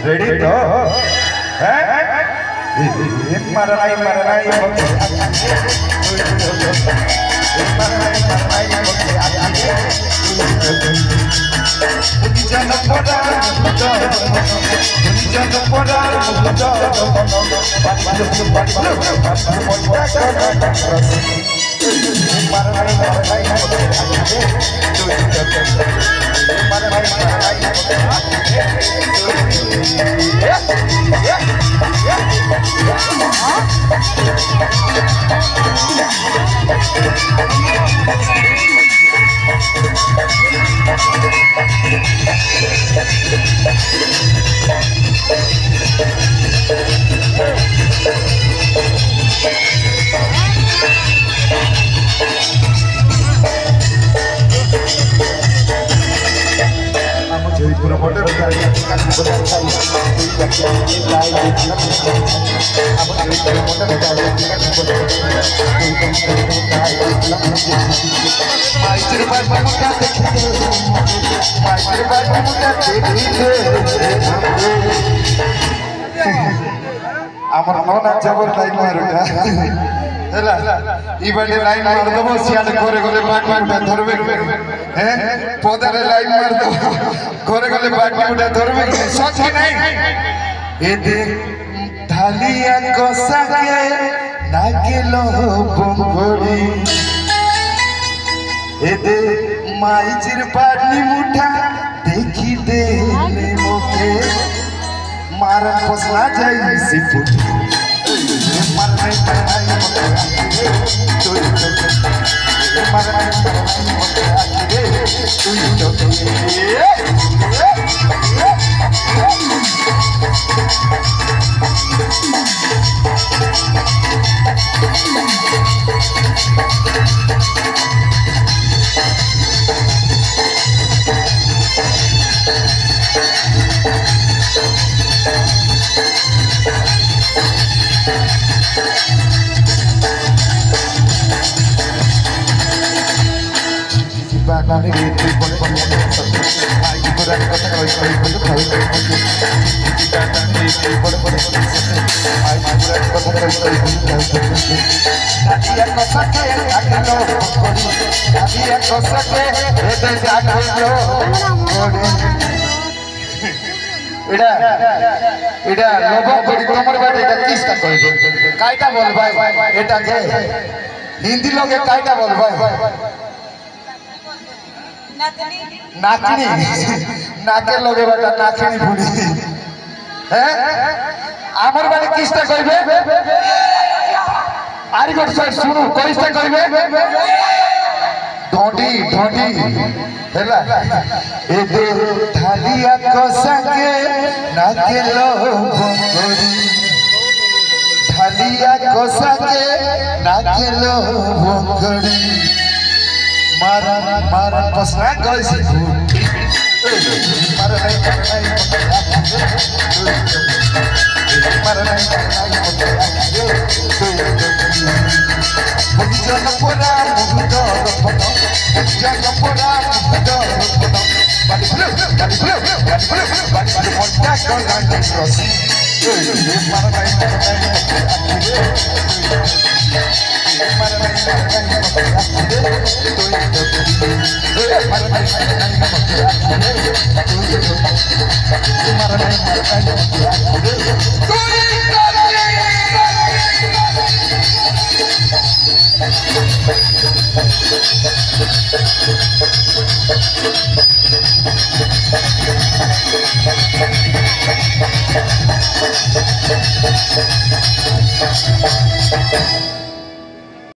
Ready to? Maranai আমার মন জবর লাইন মারুটা হেলা ইবারে লাইন মার দেব সিয়ালে করে করে বাটি উঠা ধরবে হ্যাঁ পদারে লাইন মার দেব করে করে বাটি উঠা ধরবে সচ কি নাই এ দেখ ঢালিয়া কসাকে নাগেলো বঙ্গড়ি এ দেখ মাইজির বাড়ি মুঠা দেখি দে মুখে मारन पसला जाई सिपुट मारन मारन तू मारन हिंदी लोग कायटा बोल नाचनी नाके लोगे बेटा नाचनी भूली हैं आमर बारे किसटा कइबे आरी गोट साइड सुनु कइसटा कइबे ढोडी ढोडी हेला ए दे ढालिया कोसके नाके लो बंगोरी ढालिया कोसके नाके लो बंगोरी मारन मारन पसना गइस मारन